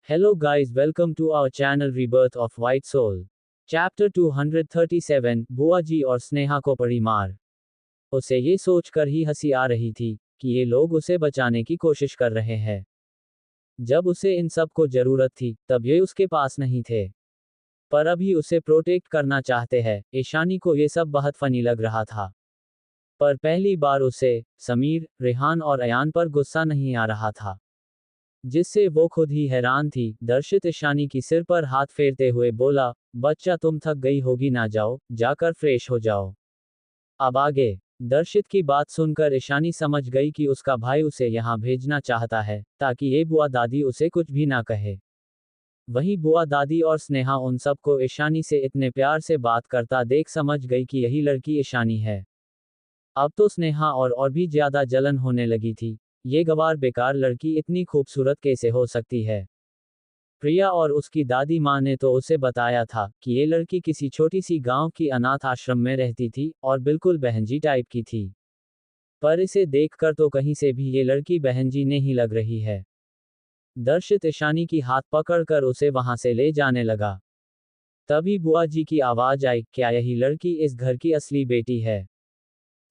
Hello guys, welcome to our channel Rebirth of White Soul. Chapter 237, बुआ जी और स्नेहा को पड़ी मार। उसे ये सोचकर ही हंसी आ रही थी कि ये लोग उसे बचाने की कोशिश कर रहे हैं। जब उसे इन सब को जरूरत थी तब ये उसके पास नहीं थे, पर अभी उसे प्रोटेक्ट करना चाहते हैं। ईशानी को ये सब बहुत फनी लग रहा था, पर पहली बार उसे समीर, रेहान और अयान पर गुस्सा नहीं आ रहा था, जिससे वो खुद ही हैरान थी। दर्शित ईशानी की सिर पर हाथ फेरते हुए बोला, बच्चा तुम थक गई होगी ना, जाओ जाकर फ्रेश हो जाओ। अब आगे। दर्शित की बात सुनकर ईशानी समझ गई कि उसका भाई उसे यहाँ भेजना चाहता है ताकि ये बुआ दादी उसे कुछ भी ना कहे। वहीं बुआ दादी और स्नेहा उन सबको ईशानी से इतने प्यार से बात करता देख समझ गई कि यही लड़की ईशानी है। अब तो स्नेहा और भी ज्यादा जलन होने लगी थी। ये गवार बेकार लड़की इतनी खूबसूरत कैसे हो सकती है। प्रिया और उसकी दादी माँ ने तो उसे बताया था कि ये लड़की किसी छोटी सी गांव की अनाथ आश्रम में रहती थी और बिल्कुल बहनजी टाइप की थी, पर इसे देखकर तो कहीं से भी ये लड़की बहनजी नहीं लग रही है। दर्शित ईशानी की हाथ पकड़कर उसे वहां से ले जाने लगा। तभी बुआ जी की आवाज आई, क्या यही लड़की इस घर की असली बेटी है?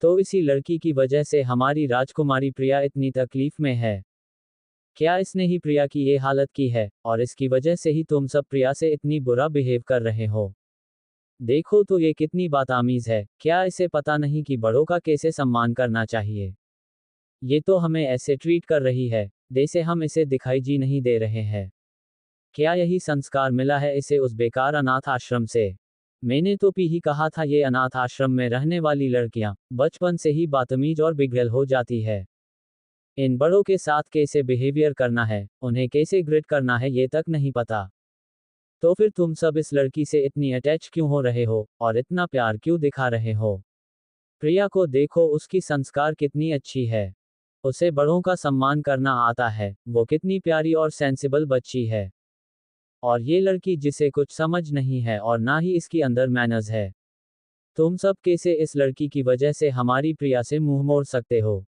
तो इसी लड़की की वजह से हमारी राजकुमारी प्रिया इतनी तकलीफ में है। क्या इसने ही प्रिया की ये हालत की है, और इसकी वजह से ही तुम सब प्रिया से इतनी बुरा बिहेव कर रहे हो? देखो तो ये कितनी बातामीज है। क्या इसे पता नहीं कि बड़ों का कैसे सम्मान करना चाहिए? ये तो हमें ऐसे ट्रीट कर रही है जैसे हम इसे दिखाई जी नहीं दे रहे हैं। क्या यही संस्कार मिला है इसे उस बेकार अनाथ आश्रम से? मैंने तो ही कहा था ये अनाथ आश्रम में रहने वाली लड़कियां बचपन से ही बदतमीज और बिगड़ैल हो जाती है। इन बड़ों के साथ कैसे बिहेवियर करना है, उन्हें कैसे ग्रिट करना है, ये तक नहीं पता। तो फिर तुम सब इस लड़की से इतनी अटैच क्यों हो रहे हो और इतना प्यार क्यों दिखा रहे हो? प्रिया को देखो, उसकी संस्कार कितनी अच्छी है। उसे बड़ों का सम्मान करना आता है। वो कितनी प्यारी और सेंसिबल बच्ची है। और ये लड़की जिसे कुछ समझ नहीं है और ना ही इसकी अंदर मैनर्स है। तुम सब कैसे इस लड़की की वजह से हमारी प्रिया से मुंह मोड़ सकते हो?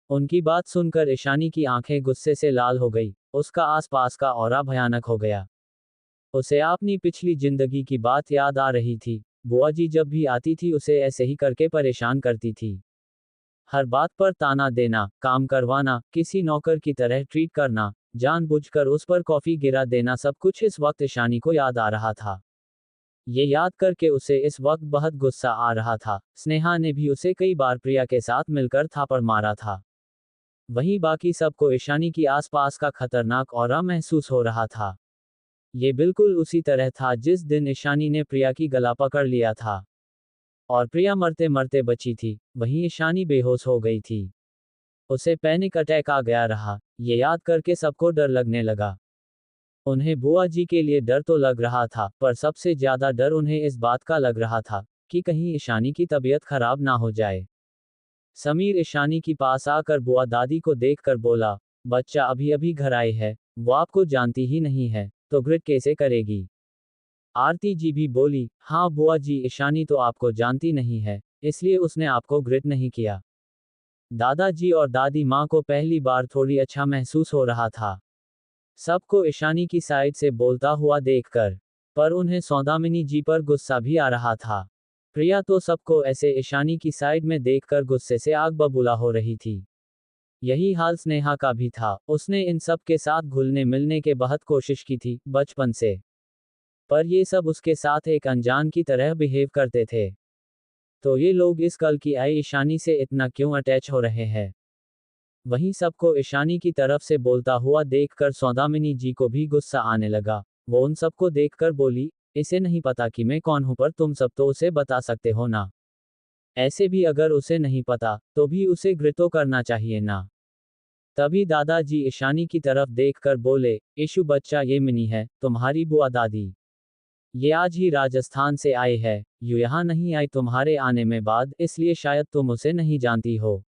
उनकी बात सुनकर ईशानी की आंखें गुस्से से लाल हो गई। उसका आसपास का ऑरा भयानक हो गया। उसे अपनी पिछली जिंदगी की बात याद आ रही थी। बुआ जी जब भी आती थी उसे ऐसे ही करके परेशान करती थी। हर बात पर ताना देना, काम करवाना, किसी नौकर की तरह ट्रीट करना, जानबूझकर उस पर कॉफी गिरा देना, सब कुछ इस वक्त ईशानी को याद आ रहा था। ये याद करके उसे इस वक्त बहुत गुस्सा आ रहा था। स्नेहा ने भी उसे कई बार प्रिया के साथ मिलकर थापड़ मारा था। वहीं बाकी सबको ईशानी की आसपास का खतरनाक ऑरा महसूस हो रहा था। ये बिल्कुल उसी तरह था जिस दिन ईशानी ने प्रिया की गला पकड़ लिया था और प्रिया मरते मरते बची थी। वहीं ईशानी बेहोश हो गई थी। उसे पैनिक अटैक आ गया रहा। ये याद करके सबको डर लगने लगा। उन्हें बुआ जी के लिए डर तो लग रहा था, पर सबसे ज्यादा डर उन्हें इस बात का लग रहा था कि कहीं ईशानी की तबीयत खराब ना हो जाए। समीर ईशानी के पास आकर बुआ दादी को देखकर बोला, बच्चा अभी अभी घर आए है, वो आपको जानती ही नहीं है तो ग्रिट कैसे करेगी? आरती जी भी बोली, हाँ बुआ जी, ईशानी तो आपको जानती नहीं है, इसलिए उसने आपको ग्रिट नहीं किया। दादाजी और दादी माँ को पहली बार थोड़ी अच्छा महसूस हो रहा था, सबको ईशानी की साइड से बोलता हुआ देखकर। पर उन्हें सौदामिनी जी पर गुस्सा भी आ रहा था। प्रिया तो सबको ऐसे ईशानी की साइड में देखकर गुस्से से आग बबूला हो रही थी। यही हाल स्नेहा का भी था। उसने इन सब के साथ घुलने मिलने के बहुत कोशिश की थी बचपन से, पर ये सब उसके साथ एक अनजान की तरह बिहेव करते थे। तो ये लोग इस कल की आई ईशानी से इतना क्यों अटैच हो रहे हैं? वहीं सबको ईशानी की तरफ से बोलता हुआ देखकर सौदामिनी जी को भी गुस्सा आने लगा। वो उन सबको देखकर बोली, इसे नहीं पता कि मैं कौन हूं, पर तुम सब तो उसे बता सकते हो ना। ऐसे भी अगर उसे नहीं पता तो भी उसे ग्रितो करना चाहिए ना। तभी दादाजी ईशानी की तरफ देखकर बोले, ईशु बच्चा, ये मिनी है तुम्हारी बुआ दादी। ये आज ही राजस्थान से आए है। यू यहाँ नहीं आई तुम्हारे आने में बाद, इसलिए शायद तुम उसे नहीं जानती हो।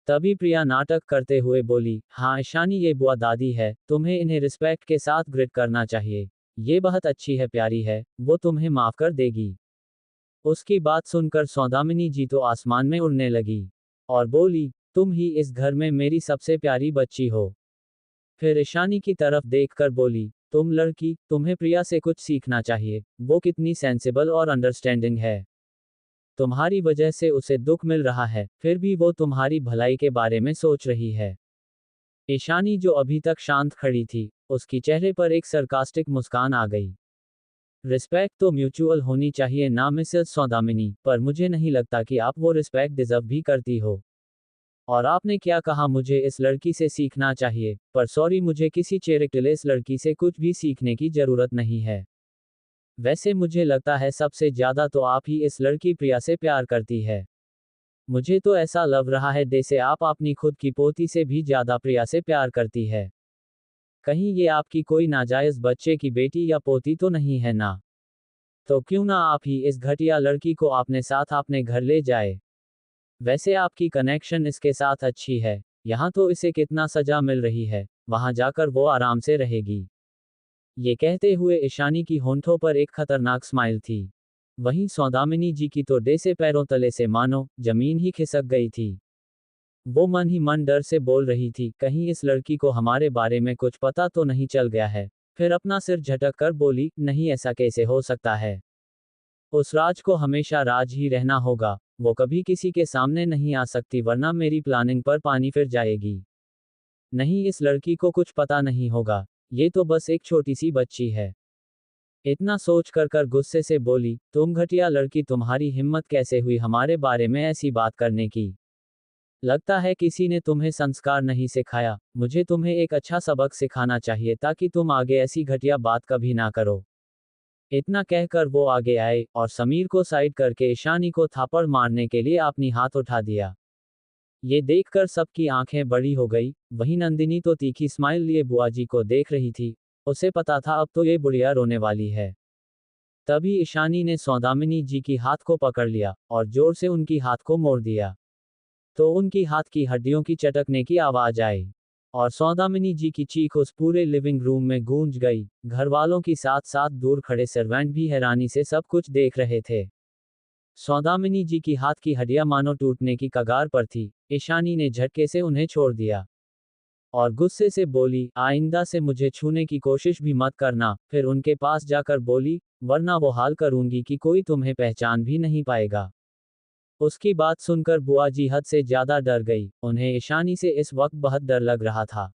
तभी प्रिया नाटक करते हुए बोली, हाँ ईशानी, ये बुआ दादी है, तुम्हें इन्हें रिस्पेक्ट के साथ ग्रिट करना चाहिए। ये बहुत अच्छी है, प्यारी है, वो तुम्हें माफ कर देगी। उसकी बात सुनकर सौदामिनी जी तो आसमान में उड़ने लगी और बोली, तुम ही इस घर में मेरी सबसे प्यारी बच्ची हो। फिर ईशानी की तरफ देखकर बोली, तुम लड़की, तुम्हें प्रिया से कुछ सीखना चाहिए, वो कितनी सेंसिबल और अंडरस्टैंडिंग है। तुम्हारी वजह से उसे दुख मिल रहा है, फिर भी वो तुम्हारी भलाई के बारे में सोच रही है। ईशानी जो अभी तक शांत खड़ी थी, उसकी चेहरे पर एक सरकास्टिक मुस्कान आ गई। रिस्पेक्ट तो म्यूचुअल होनी चाहिए ना मिसेस सौदामिनी, पर मुझे नहीं लगता कि आप वो रिस्पेक्ट डिजर्व भी करती हो। और आपने क्या कहा, मुझे इस लड़की से सीखना चाहिए, पर सॉरी, मुझे किसी चेरेक्टलेस लड़की से कुछ भी सीखने की जरूरत नहीं है। वैसे मुझे लगता है सबसे ज्यादा तो आप ही इस लड़की प्रिया से प्यार करती है। मुझे तो ऐसा लग रहा है जैसे आप अपनी खुद की पोती से भी ज्यादा प्रिया से प्यार करती है। कहीं ये आपकी कोई नाजायज बच्चे की बेटी या पोती तो नहीं है ना? तो क्यों ना आप ही इस घटिया लड़की को अपने साथ अपने घर ले जाए। वैसे आपकी कनेक्शन इसके साथ अच्छी है, यहाँ तो इसे कितना सजा मिल रही है, वहां जाकर वो आराम से रहेगी। ये कहते हुए ईशानी की होंठों पर एक खतरनाक स्माइल थी। वहीं सौदामिनी जी की तो डे से पैरों तले से मानो जमीन ही खिसक गई थी। वो मन ही मन डर से बोल रही थी, कहीं इस लड़की को हमारे बारे में कुछ पता तो नहीं चल गया है। फिर अपना सिर झटक कर बोली, नहीं, ऐसा कैसे हो सकता है। उस राज को हमेशा राज ही रहना होगा, वो कभी किसी के सामने नहीं आ सकती, वरना मेरी प्लानिंग पर पानी फिर जाएगी। नहीं, इस लड़की को कुछ पता नहीं होगा, ये तो बस एक छोटी सी बच्ची है। इतना सोच कर गुस्से से बोली, तुम घटिया लड़की, तुम्हारी हिम्मत कैसे हुई हमारे बारे में ऐसी बात करने की। लगता है किसी ने तुम्हें संस्कार नहीं सिखाया, मुझे तुम्हें एक अच्छा सबक सिखाना चाहिए ताकि तुम आगे ऐसी घटिया बात कभी ना करो। इतना कहकर वो आगे आए और समीर को साइड करके ईशानी को थापड़ मारने के लिए अपनी हाथ उठा दिया। ये देखकर सबकी आंखें बड़ी हो गई। वहीं नंदिनी तो तीखी स्माइल लिए बुआ जी को देख रही थी। उसे पता था अब तो ये बुढ़िया रोने वाली है। तभी ईशानी ने सौदामिनी जी की हाथ को पकड़ लिया और जोर से उनकी हाथ को मोड़ दिया। तो उनकी हाथ की हड्डियों की चटकने की आवाज आई और सौदामिनी जी की चीख उस पूरे लिविंग रूम में गूंज गई। घर वालों की साथ साथ दूर खड़े सर्वेंट भी हैरानी से सब कुछ देख रहे थे। सौदामिनी जी की हाथ की हड्डियां मानो टूटने की कगार पर थी। ईशानी ने झटके से उन्हें छोड़ दिया और गुस्से से बोली, आइंदा से मुझे छूने की कोशिश भी मत करना। फिर उनके पास जाकर बोली, वरना वो हाल करूंगी कि कोई तुम्हें पहचान भी नहीं पाएगा। उसकी बात सुनकर बुआ जी हद से ज्यादा डर गई। उन्हें ईशानी से इस वक्त बहुत डर लग रहा था।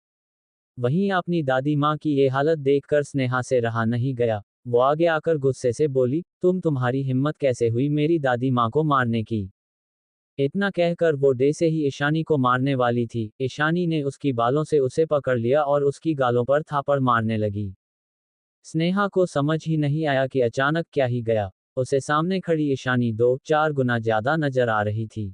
वहीं अपनी दादी माँ की ये हालत देखकर स्नेहा से रहा नहीं गया। वो आगे आकर गुस्से से बोली, तुम्हारी हिम्मत कैसे हुई मेरी दादी माँ को मारने की। इतना कहकर वो डे से ही ईशानी को मारने वाली थी। ईशानी ने उसकी बालों से उसे पकड़ लिया और उसकी गालों पर थापड़ मारने लगी। स्नेहा को समझ ही नहीं आया कि अचानक क्या ही गया। उसे सामने खड़ी ईशानी 2-4 गुना ज्यादा नजर आ रही थी।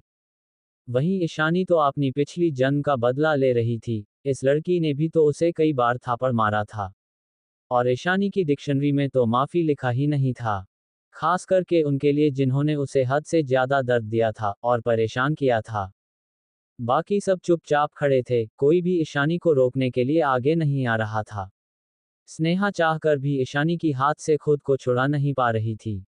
वहीं ईशानी तो अपनी पिछली जन्म का बदला ले रही थी। इस लड़की ने भी तो उसे कई बार थापड़ मारा था और ईशानी की डिक्शनरी में तो माफी लिखा ही नहीं था। खास करके उनके लिए जिन्होंने उसे हद से ज्यादा दर्द दिया था और परेशान किया था। बाकी सब चुपचाप खड़े थे, कोई भी ईशानी को रोकने के लिए आगे नहीं आ रहा था। स्नेहा चाहकर भी ईशानी की हाथ से खुद को छुड़ा नहीं पा रही थी।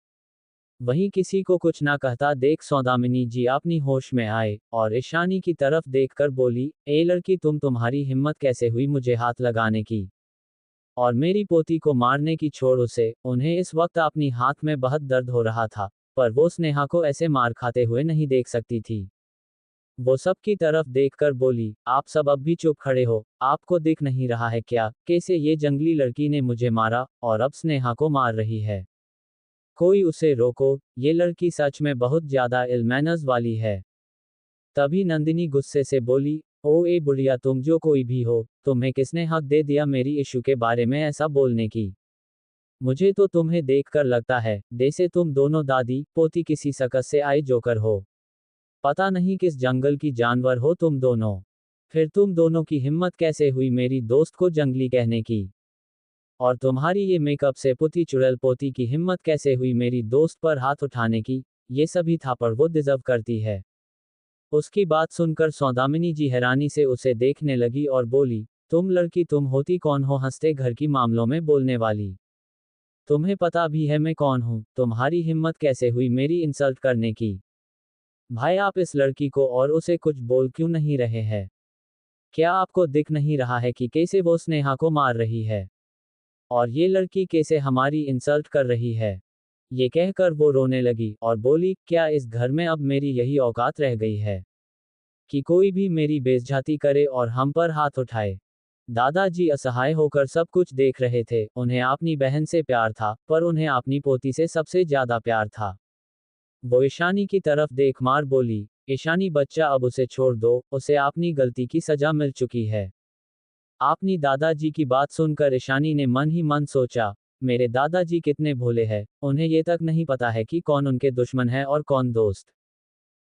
वहीं किसी को कुछ ना कहता देख सौदामिनी जी अपनी होश में आए और ईशानी की तरफ देखकर बोली, ए लड़की, तुम्हारी हिम्मत कैसे हुई मुझे हाथ लगाने की और मेरी पोती को मारने की। छोड़ उसे। उन्हें इस वक्त अपनी हाथ में बहुत दर्द हो रहा था, पर वो स्नेहा को ऐसे मार खाते हुए नहीं देख सकती थी। वो सबकी तरफ देखकर बोली, आप सब अब भी चुप खड़े हो, आपको दिख नहीं रहा है क्या कैसे ये जंगली लड़की ने मुझे मारा और अब स्नेहा को मार रही है। कोई उसे रोको, ये लड़की सच में बहुत ज्यादा इल मैनर्स वाली है। तभी नंदिनी गुस्से से बोली, ओ ए बुढ़िया, तुम जो कोई भी हो, तुम्हें किसने हक दे दिया मेरी इशू के बारे में ऐसा बोलने की। मुझे तो तुम्हें देखकर लगता है जैसे तुम दोनों दादी पोती किसी सकस से आए जोकर हो। पता नहीं किस जंगल की जानवर हो तुम दोनों। फिर तुम दोनों की हिम्मत कैसे हुई मेरी दोस्त को जंगली कहने की। और तुम्हारी ये मेकअप से पुती चुड़ैल पोती की हिम्मत कैसे हुई मेरी दोस्त पर हाथ उठाने की। ये सभी थापड़ वो डिजर्व करती है। उसकी बात सुनकर सौदामिनी जी हैरानी से उसे देखने लगी और बोली, तुम लड़की, तुम होती कौन हो हंसते घर की मामलों में बोलने वाली। तुम्हें पता भी है मैं कौन हूँ। तुम्हारी हिम्मत कैसे हुई मेरी इंसल्ट करने की। भाई, आप इस लड़की को और उसे कुछ बोल क्यों नहीं रहे हैं। क्या आपको दिख नहीं रहा है कि कैसे वो स्नेहा को मार रही है? और ये लड़की कैसे हमारी इंसल्ट कर रही है? ये कहकर वो रोने लगी और बोली, क्या इस घर में अब मेरी यही औकात रह गई है कि कोई भी मेरी बेइज्जती करे और हम पर हाथ उठाए? दादाजी असहाय होकर सब कुछ देख रहे थे। उन्हें अपनी बहन से प्यार था, पर उन्हें अपनी पोती से सबसे ज्यादा प्यार था। वो ईशानी की तरफ देख मार बोली, ईशानी बच्चा, अब उसे छोड़ दो, उसे अपनी गलती की सजा मिल चुकी है। आपनी दादाजी की बात सुनकर ईशानी ने मन ही मन सोचा, मेरे दादाजी कितने भोले हैं, उन्हें ये तक नहीं पता है कि कौन उनके दुश्मन है और कौन दोस्त।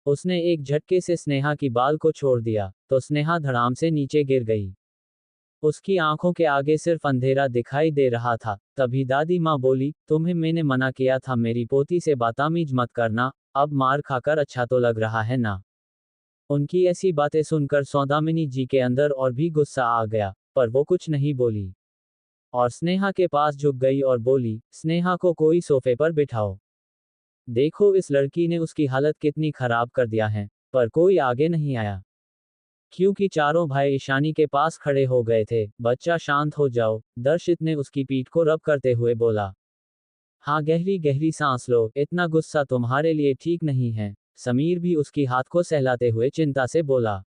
उसने एक झटके से स्नेहा की बाल को छोड़ दिया, तो स्नेहा धड़ाम से नीचे गिर गई। उसकी आंखों के आगे सिर्फ अंधेरा दिखाई दे रहा था। तभी दादी माँ बोली, तुम्हें मैंने मना किया था मेरी पोती से बदतमीज मत करना, अब मार खाकर अच्छा तो लग रहा है ना? उनकी ऐसी बातें सुनकर सौदामिनी जी के अंदर और भी गुस्सा आ गया, पर वो कुछ नहीं बोली और स्नेहा के पास झुक गई और बोली, स्नेहा को कोई सोफे पर बिठाओ। देखो इस लड़की ने उसकी हालत कितनी खराब कर दिया है। पर कोई आगे नहीं आया, क्योंकि चारों भाई ईशानी के पास खड़े हो गए थे। बच्चा शांत हो जाओ, दर्शित ने उसकी पीठ को रब करते हुए बोला। हाँ, गहरी गहरी सांस लो, इतना गुस्सा तुम्हारे लिए ठीक नहीं है। समीर भी उसकी हाथ को सहलाते हुए चिंता से बोला।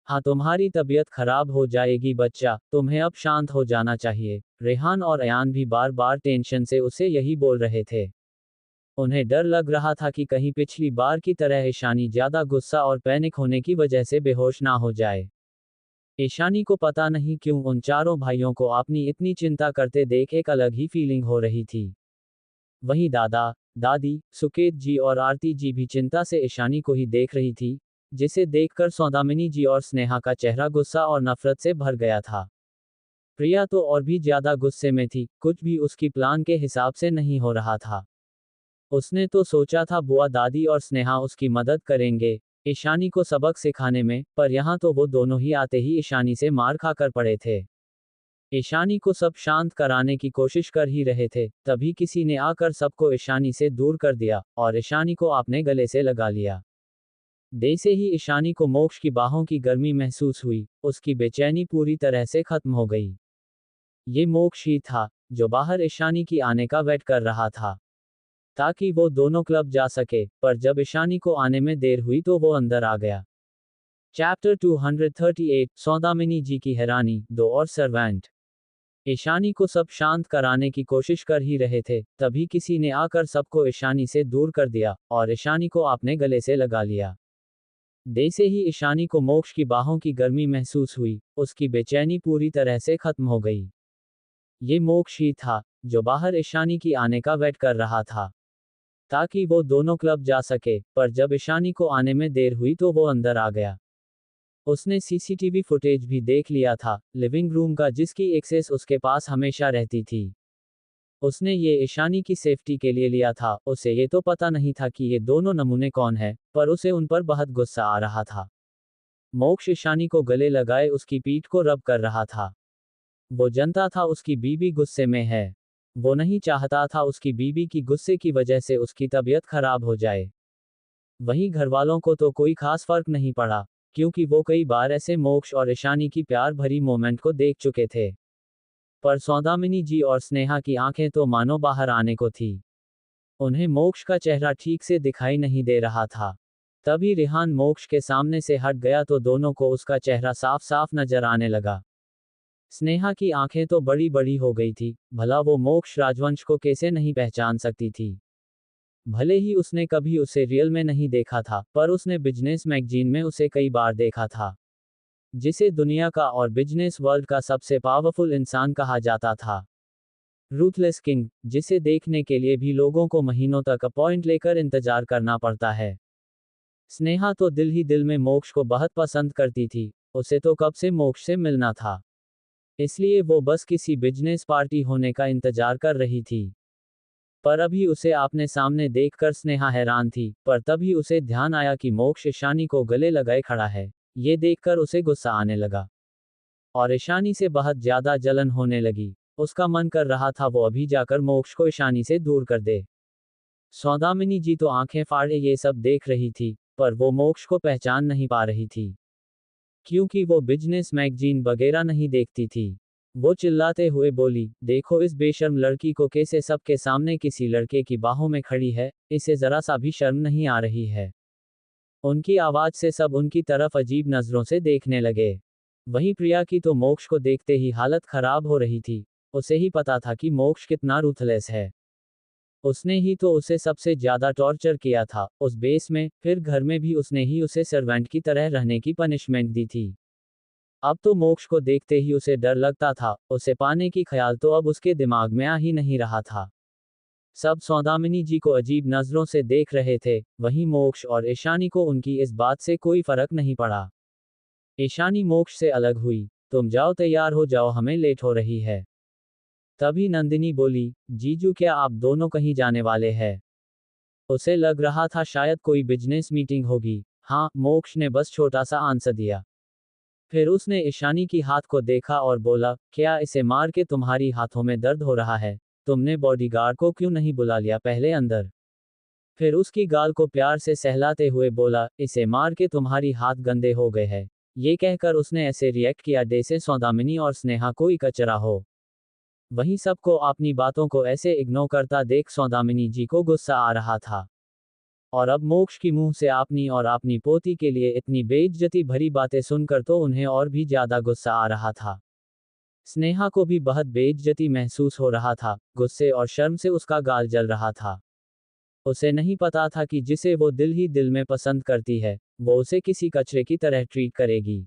हाँ, तुम्हारी तबीयत खराब हो जाएगी बच्चा, तुम्हें अब शांत हो जाना चाहिए। रेहान और अयान भी बार बार टेंशन से उसे यही बोल रहे थे। उन्हें डर लग रहा था कि कहीं पिछली बार की तरह ईशानी ज्यादा गुस्सा और पैनिक होने की वजह से बेहोश ना हो जाए। ईशानी को पता नहीं क्यों उन चारों भाइयों को अपनी इतनी चिंता करते देख एक अलग ही फीलिंग हो रही थी। वहीं दादा, दादी, सुकेत जी और आरती जी भी चिंता से ईशानी को ही देख रही थी, जिसे देखकर सौदामिनी जी और स्नेहा का चेहरा गुस्सा और नफरत से भर गया था। प्रिया तो और भी ज्यादा गुस्से में थी, कुछ भी उसकी प्लान के हिसाब से नहीं हो रहा था। उसने तो सोचा था बुआ दादी और स्नेहा उसकी मदद करेंगे ईशानी को सबक सिखाने में, पर यहाँ तो वो दोनों ही आते ही ईशानी से मार खाकर पड़े थे। ईशानी को सब शांत कराने की कोशिश कर ही रहे थे, तभी किसी ने आकर सबको ईशानी से दूर कर दिया और ईशानी को अपने गले से लगा लिया। जैसे ही ईशानी को मोक्ष की बाहों की गर्मी महसूस हुई, उसकी बेचैनी पूरी तरह से खत्म हो गई। ये मोक्ष ही था, जो बाहर ईशानी की आने का वेट कर रहा था, ताकि वो दोनों क्लब जा सके। पर जब ईशानी को आने में देर हुई तो वो अंदर आ गया। चैप्टर 238, सौदामिनी जी की हैरानी, दो और सर्वेंट। ईशानी को सब शांत कराने की कोशिश कर ही रहे थे, तभी किसी ने आकर सबको ईशानी से दूर कर दिया और ईशानी को अपने गले से लगा लिया। जैसे ही ईशानी को मोक्ष की बाहों की गर्मी महसूस हुई, उसकी बेचैनी पूरी तरह से खत्म हो गई। ये मोक्ष ही था, जो बाहर ईशानी की आने का वेट कर रहा था, ताकि वो दोनों क्लब जा सके। पर जब ईशानी को आने में देर हुई तो वो अंदर आ गया। उसने सीसीटीवी फुटेज भी देख लिया था, लिविंग रूम का, जिसकी एक्सेस उसके पास हमेशा रहती थी। उसने ये ईशानी की सेफ्टी के लिए लिया था। उसे ये तो पता नहीं था कि ये दोनों नमूने कौन है, पर उसे उन पर बहुत गुस्सा आ रहा था। मोक्ष ईशानी को गले लगाए उसकी पीठ को रब कर रहा था। वो जानता था उसकी बीबी गुस्से में है। वो नहीं चाहता था उसकी बीबी की गुस्से की वजह से उसकी तबीयत खराब हो जाए। वहीं घरवालों को तो कोई खास फर्क नहीं पड़ा, क्योंकि वो कई बार ऐसे मोक्ष और ईशानी की प्यार भरी मोमेंट को देख चुके थे। पर सौदामिनी जी और स्नेहा की आंखें तो मानो बाहर आने को थी। उन्हें मोक्ष का चेहरा ठीक से दिखाई नहीं दे रहा था। तभी रेहान मोक्ष के सामने से हट गया तो दोनों को उसका चेहरा साफ साफ नजर आने लगा। स्नेहा की आंखें तो बड़ी बड़ी हो गई थी, भला वो मोक्ष राजवंश को कैसे नहीं पहचान सकती थी। भले ही उसने कभी उसे रियल में नहीं देखा था, पर उसने बिजनेस मैगजीन में उसे कई बार देखा था, जिसे दुनिया का और बिजनेस वर्ल्ड का सबसे पावरफुल इंसान कहा जाता था। रूथलेस किंग, जिसे देखने के लिए भी लोगों को महीनों तक अपॉइंट लेकर इंतजार करना पड़ता है। स्नेहा तो दिल ही दिल में मोक्ष को बहुत पसंद करती थी। उसे तो कब से मोक्ष से मिलना था, इसलिए वो बस किसी बिजनेस पार्टी होने का इंतजार कर रही थी। पर अभी उसे आपने सामने देखकर स्नेहा हैरान थी, पर तभी उसे ध्यान आया कि मोक्ष ईशानी को गले लगाए खड़ा है। ये देखकर उसे गुस्सा आने लगा और ईशानी से बहुत ज्यादा जलन होने लगी। उसका मन कर रहा था वो अभी जाकर मोक्ष को ईशानी से दूर कर दे। सौदामिनी जी तो आंखें फाड़े ये सब देख रही थी, पर वो मोक्ष को पहचान नहीं पा रही थी। क्योंकि वो बिजनेस मैगजीन वगैरह नहीं देखती थी। वो चिल्लाते हुए बोली, देखो इस बेशर्म लड़की को कैसे सबके सामने किसी लड़के की बाहों में खड़ी है, इसे जरा सा भी शर्म नहीं आ रही है। उनकी आवाज से सब उनकी तरफ अजीब नजरों से देखने लगे। वहीं प्रिया की तो मोक्ष को देखते ही हालत खराब हो रही थी। उसे ही पता था कि मोक्ष कितना रूथलेस है। उसने ही तो उसे सबसे ज्यादा टॉर्चर किया था, उस बेस में, फिर घर में भी उसने ही उसे सर्वेंट की तरह रहने की पनिशमेंट दी थी। अब तो मोक्ष को देखते ही उसे डर लगता था, उसे पाने की ख्याल तो अब उसके दिमाग में आ ही नहीं रहा था। सब सौदामिनी जी को अजीब नजरों से देख रहे थे, वहीं मोक्ष और ईशानी को उनकी इस बात से कोई फर्क नहीं पड़ा। ईशानी मोक्ष से अलग हुई, तुम जाओ तैयार हो जाओ, हमें लेट हो रही है। तभी नंदिनी बोली, जीजू क्या आप दोनों कहीं जाने वाले हैं? उसे लग रहा था शायद कोई बिजनेस मीटिंग होगी। हाँ, मोक्ष ने बस छोटा सा आंसर दिया। फिर उसने ईशानी की हाथ को देखा और बोला, क्या इसे मार के तुम्हारी हाथों में दर्द हो रहा है? तुमने बॉडीगार्ड को क्यों नहीं बुला लिया पहले अंदर? फिर उसकी गाल को प्यार से सहलाते हुए बोला, इसे मार के तुम्हारी हाथ गंदे हो गए हैं। ये कहकर उसने ऐसे रिएक्ट किया जैसे सौदामिनी और स्नेहा कोई कचरा हो। वहीं सबको अपनी बातों को ऐसे इग्नोर करता देख सौदामिनी जी को गुस्सा आ रहा था। और अब मोक्ष की मुंह से अपनी और अपनी पोती के लिए इतनी बेइज्जती भरी बातें सुनकर तो उन्हें और भी ज्यादा गुस्सा आ रहा था। स्नेहा को भी बहुत बेइज्जती महसूस हो रहा था, गुस्से और शर्म से उसका गाल जल रहा था। उसे नहीं पता था कि जिसे वो दिल ही दिल में पसंद करती है, वो उसे किसी कचरे की तरह ट्रीट करेगी।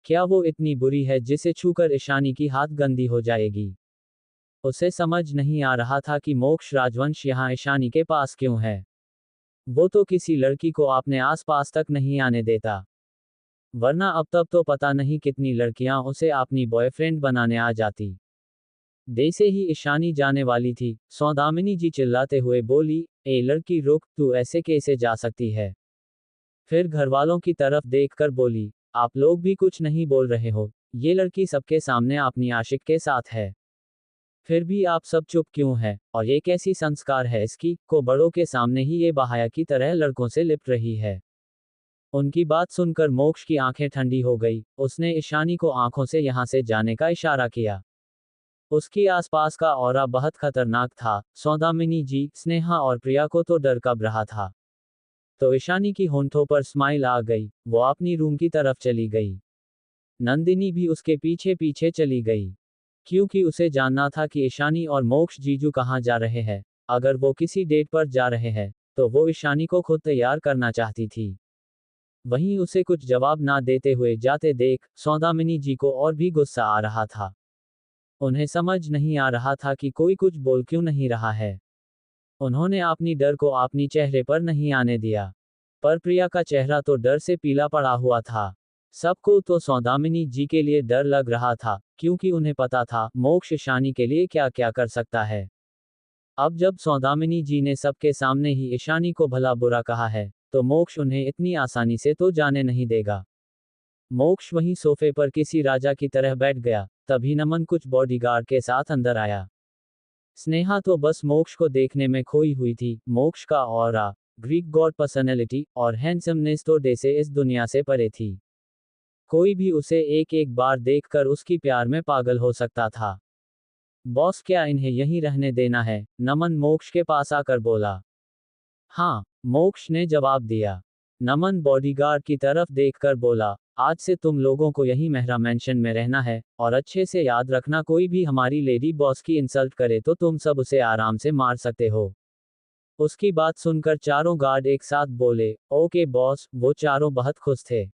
क्या वो इतनी बुरी है जिसे छूकर ईशानी की हाथ गंदी हो जाएगी? उसे समझ नहीं आ रहा था कि मोक्ष राजवंश यहाँ ईशानी के पास क्यों है। वो तो किसी लड़की को अपने आसपास तक नहीं आने देता, वरना अब तक तो पता नहीं कितनी लड़कियां उसे अपनी बॉयफ्रेंड बनाने आ जाती। जैसे ही ईशानी जाने वाली थी, सौदामिनी जी चिल्लाते हुए बोली, ए लड़की रुक, तू ऐसे कैसे जा सकती है? फिर घरवालों की तरफ देखकर बोली, आप लोग भी कुछ नहीं बोल रहे हो, ये लड़की सबके सामने अपनी आशिक के साथ है। फिर भी आप सब चुप क्यों है, और ये कैसी संस्कार है इसकी, को बड़ों के सामने ही ये बहाया की तरह लड़कों से लिपट रही है। उनकी बात सुनकर मोक्ष की आंखें ठंडी हो गई, उसने ईशानी को आंखों से यहाँ से जाने का इशारा किया। उसकी आसपास का ऑरा बहुत खतरनाक था, सौदामिनी जी, स्नेहा और प्रिया को तो डर कब रहा था। तो ईशानी की होंठों पर स्माइल आ गई, वो अपनी रूम की तरफ चली गई। नंदिनी भी उसके पीछे पीछे चली गई, क्योंकि उसे जानना था कि ईशानी और मोक्ष जीजू कहाँ जा रहे हैं। अगर वो किसी डेट पर जा रहे हैं, तो वो ईशानी को खुद तैयार करना चाहती थी। वहीं उसे कुछ जवाब ना देते हुए जाते देख सौदामिनी जी को और भी गुस्सा आ रहा था। उन्हें समझ नहीं आ रहा था कि कोई कुछ बोल क्यों नहीं रहा है। उन्होंने अपनी डर को अपनी चेहरे पर नहीं आने दिया, पर प्रिया का चेहरा तो डर से पीला पड़ा हुआ था। सबको तो सौदामिनी जी के लिए डर लग रहा था, क्योंकि उन्हें पता था मोक्ष ईशानी के लिए क्या क्या कर सकता है। अब जब सौदामिनी जी ने सबके सामने ही ईशानी को भला बुरा कहा है, तो मोक्ष उन्हें इतनी आसानी से तो जाने नहीं देगा। मोक्ष वहीं सोफे पर किसी राजा की तरह बैठ गया, तभी नमन कुछ बॉडीगार्ड के साथ अंदर आया। स्नेहा तो बस मोक्ष को देखने में खोई हुई थी, मोक्ष का ऑरा, ग्रीक गॉड पर्सनैलिटी और हैंडसमनेस तो जैसे इस दुनिया से परे थी। कोई भी उसे एक एक बार देखकर उसकी प्यार में पागल हो सकता था। बॉस क्या इन्हें यहीं रहने देना है? नमन मोक्ष के पास आकर बोला। हाँ, मोक्ष ने जवाब दिया। नमन बॉडीगार्ड की तरफ देखकर बोला, आज से तुम लोगों को यहीं मेहरा मेंशन में रहना है, और अच्छे से याद रखना कोई भी हमारी लेडी बॉस की इंसल्ट करे तो तुम सब उसे आराम से मार सकते हो। उसकी बात सुनकर चारों गार्ड एक साथ बोले, ओके बॉस। वो चारों बहुत खुश थे,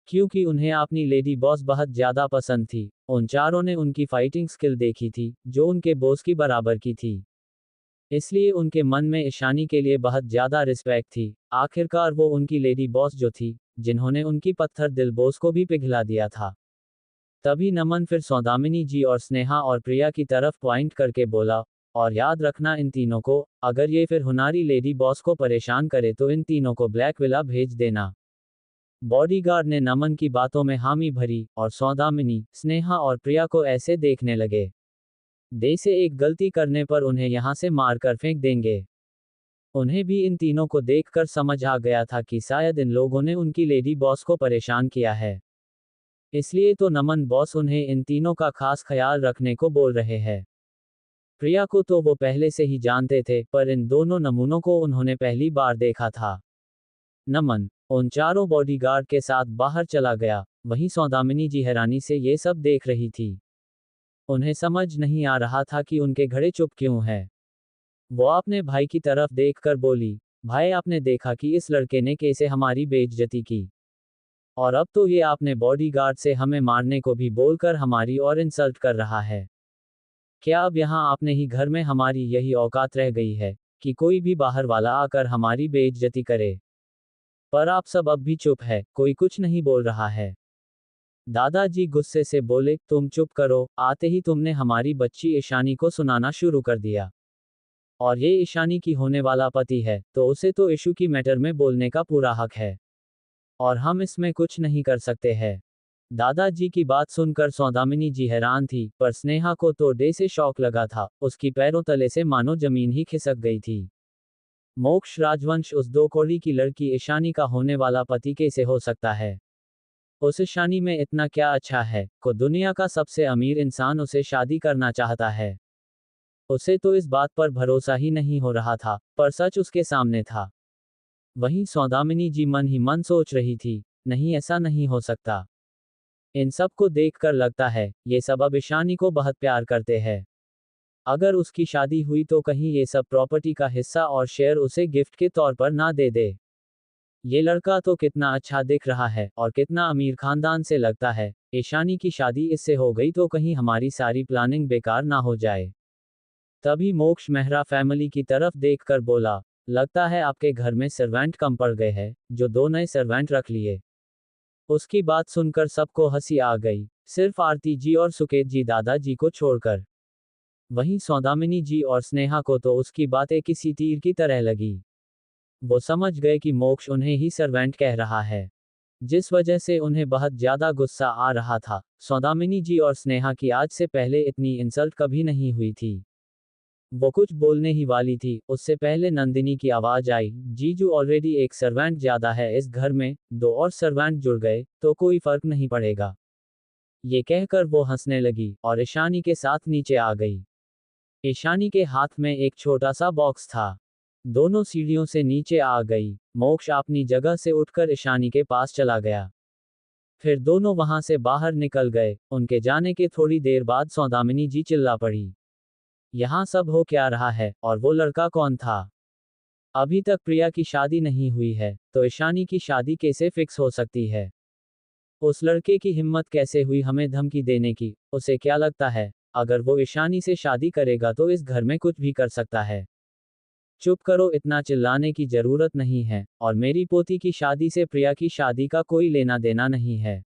क्योंकि उन्हें अपनी लेडी बॉस बहुत ज्यादा पसंद थी। उन चारों ने उनकी फाइटिंग स्किल देखी थी, जो उनके बॉस की बराबर की थी। इसलिए उनके मन में ईशानी के लिए बहुत ज्यादा रिस्पेक्ट थी। आखिरकार वो उनकी लेडी बॉस जो थी, जिन्होंने उनकी पत्थर दिल बॉस को भी पिघला दिया था। तभी नमन फिर सौदामिनी जी और स्नेहा और प्रिया की तरफ पॉइंट करके बोला, और याद रखना इन तीनों को, अगर ये फिर हुनारी लेडी बॉस को परेशान करे तो इन तीनों को ब्लैक विला भेज देना। बॉडीगार्ड ने नमन की बातों में हामी भरी, और सौदामिनी, स्नेहा और प्रिया को ऐसे देखने लगे जैसे एक गलती करने पर उन्हें यहाँ से मारकर फेंक देंगे। उन्हें भी इन तीनों को देखकर समझ आ गया था कि शायद इन लोगों ने उनकी लेडी बॉस को परेशान किया है। इसलिए तो नमन बॉस उन्हें इन तीनों का खास ख्याल रखने को बोल रहे हैं। प्रिया को तो वो पहले से ही जानते थे, पर इन दोनों नमूनों को उन्होंने पहली बार देखा था। नमन उन चारों बॉडीगार्ड के साथ बाहर चला गया। वहीं सौदामिनी जी हैरानी से ये सब देख रही थी। उन्हें समझ नहीं आ रहा था कि उनके घड़े चुप क्यों हैं। वो अपने भाई की तरफ देखकर बोली, भाई आपने देखा कि इस लड़के ने कैसे हमारी बेइज्जती की। और अब तो ये आपने बॉडीगार्ड से हमें मारने को भी बोलकर हमारी और इंसल्ट कर रहा है। क्या अब यहाँ आपने ही घर में हमारी यही औकात रह गई है कि कोई भी बाहर वाला आकर हमारी बेइज्जती करे। पर आप सब अब भी चुप है, कोई कुछ नहीं बोल रहा है। दादाजी गुस्से से बोले, तुम चुप करो, आते ही तुमने हमारी बच्ची ईशानी को सुनाना शुरू कर दिया। और ये ईशानी की होने वाला पति है, तो उसे तो इशू की मैटर में बोलने का पूरा हक है। और हम इसमें कुछ नहीं कर सकते हैं। दादाजी की बात सुनकर सौदामिनी जी हैरान थी, पर स्नेहा को तो डे से शौक लगा था। उसकी पैरों तले से मानो जमीन ही खिसक गई थी। मोक्ष राजवंश उस दो कौड़ी की लड़की ईशानी का होने वाला पति कैसे हो सकता है? उस ईशानी में इतना क्या अच्छा है को दुनिया का सबसे अमीर इंसान उसे शादी करना चाहता है? उसे तो इस बात पर भरोसा ही नहीं हो रहा था, पर सच उसके सामने था। वहीं सौदामिनी जी मन ही मन सोच रही थी, नहीं ऐसा नहीं हो सकता। इन सब को देखकर लगता है ये सब अब ईशानी को बहुत प्यार करते हैं। अगर उसकी शादी हुई तो कहीं ये सब प्रॉपर्टी का हिस्सा और शेयर उसे गिफ्ट के तौर पर ना दे दे। ये लड़का तो कितना अच्छा दिख रहा है और कितना अमीर खानदान से लगता है। ईशानी की शादी इससे हो गई तो कहीं हमारी सारी प्लानिंग बेकार ना हो जाए। तभी मोक्ष मेहरा फैमिली की तरफ देखकर बोला, लगता है आपके घर में सर्वेंट कम पड़ गए हैं, जो दो नए सर्वेंट रख लिए। उसकी बात सुनकर सबको हंसी आ गई, सिर्फ आरती जी और सुकेत जी दादाजी को छोड़कर। वहीं सौदामिनी जी और स्नेहा को तो उसकी बातें किसी तीर की तरह लगी। वो समझ गए कि मोक्ष उन्हें ही सर्वेंट कह रहा है, जिस वजह से उन्हें बहुत ज्यादा गुस्सा आ रहा था। सौदामिनी जी और स्नेहा की आज से पहले इतनी इंसल्ट कभी नहीं हुई थी। वो कुछ बोलने ही वाली थी, उससे पहले नंदिनी की आवाज आई, जीजू ऑलरेडी एक सर्वेंट ज्यादा है इस घर में, दो और सर्वेंट जुड़ गए तो कोई फर्क नहीं पड़ेगा। ये कहकर वो हंसने लगी और ईशानी के साथ नीचे आ गई। ईशानी के हाथ में एक छोटा सा बॉक्स था। दोनों सीढ़ियों से नीचे आ गई। मोक्ष अपनी जगह से उठकर ईशानी के पास चला गया। फिर दोनों वहां से बाहर निकल गए। उनके जाने के थोड़ी देर बाद सौदामिनी जी चिल्ला पड़ी, यहाँ सब हो क्या रहा है, और वो लड़का कौन था? अभी तक प्रिया की शादी नहीं हुई है, तो ईशानी की शादी कैसे फिक्स हो सकती है? उस लड़के की हिम्मत कैसे हुई हमें धमकी देने की? उसे क्या लगता है, अगर वो ईशानी से शादी करेगा तो इस घर में कुछ भी कर सकता है? चुप करो, इतना चिल्लाने की जरूरत नहीं है, और मेरी पोती की शादी से प्रिया की शादी का कोई लेना देना नहीं है।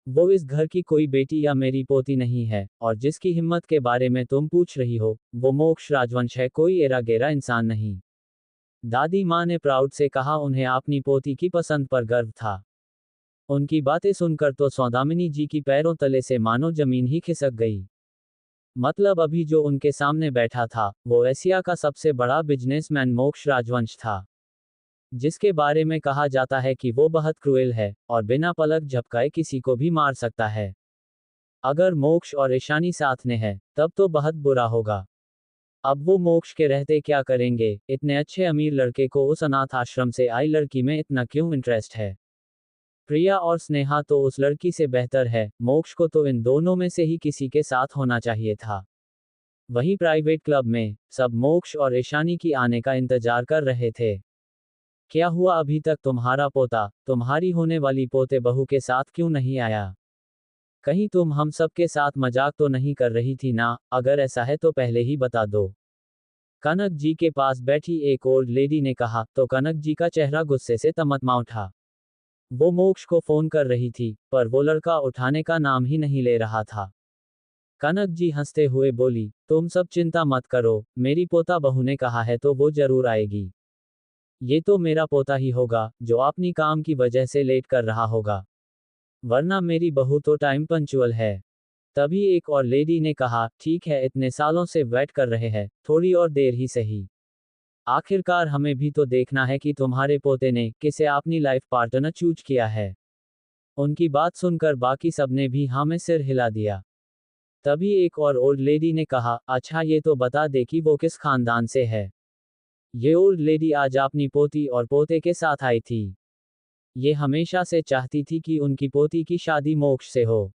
वो इस घर की कोई बेटी या मेरी पोती नहीं है, और जिसकी हिम्मत के बारे में तुम पूछ रही हो, वो मोक्ष राजवंश है, कोई एरा गेरा इंसान नहीं। दादी माँ ने प्राउड से कहा। उन्हें अपनी पोती की पसंद पर गर्व था। उनकी बातें सुनकर तो सौदामिनी जी की पैरों तले से मानो जमीन ही खिसक गई। मतलब अभी जो उनके सामने बैठा था, वो एशिया का सबसे बड़ा बिजनेसमैन मोक्ष राजवंश था, जिसके बारे में कहा जाता है कि वो बहुत क्रूएल है और बिना पलक झपकाए किसी को भी मार सकता है। अगर मोक्ष और ईशानी साथ में है, तब तो बहुत बुरा होगा। अब वो मोक्ष के रहते क्या करेंगे? इतने अच्छे अमीर लड़के को उस अनाथ आश्रम से आई लड़की में इतना क्यों इंटरेस्ट है? प्रिया और स्नेहा तो उस लड़की से बेहतर है, मोक्ष को तो इन दोनों में से ही किसी के साथ होना चाहिए था। वहीं प्राइवेट क्लब में सब मोक्ष और ईशानी की आने का इंतजार कर रहे थे। क्या हुआ, अभी तक तुम्हारा पोता, तुम्हारी होने वाली पोते बहू के साथ क्यों नहीं आया? कहीं तुम हम सब के साथ मजाक तो नहीं कर रही थी ना? अगर ऐसा है तो पहले ही बता दो। कनक जी के पास बैठी एक ओल्ड लेडी ने कहा, तो कनक जी का चेहरा गुस्से से तमतमा उठा। वो मोक्ष को फोन कर रही थी, पर वो लड़का उठाने का नाम ही नहीं ले रहा था। कनक जी हंसते हुए बोली, तुम सब चिंता मत करो, मेरी पोता बहू ने कहा है तो वो जरूर आएगी। ये तो मेरा पोता ही होगा, जो अपनी काम की वजह से लेट कर रहा होगा, वरना मेरी बहू तो टाइम पंचुअल है। तभी एक और लेडी ने कहा, ठीक है, इतने सालों से वेट कर रहे हैं, थोड़ी और देर ही सही। आखिरकार हमें भी तो देखना है कि तुम्हारे पोते ने किसे अपनी लाइफ पार्टनर चूज किया है। उनकी बात सुनकर बाकी सबने भी हाँ में सिर हिला दिया। तभी एक और ओल्ड लेडी ने कहा, अच्छा ये तो बता दे कि वो किस खानदान से है। ये ओल्ड लेडी आज अपनी पोती और पोते के साथ आई थी। ये हमेशा से चाहती थी कि उनकी पोती की शादी मोक्ष से हो।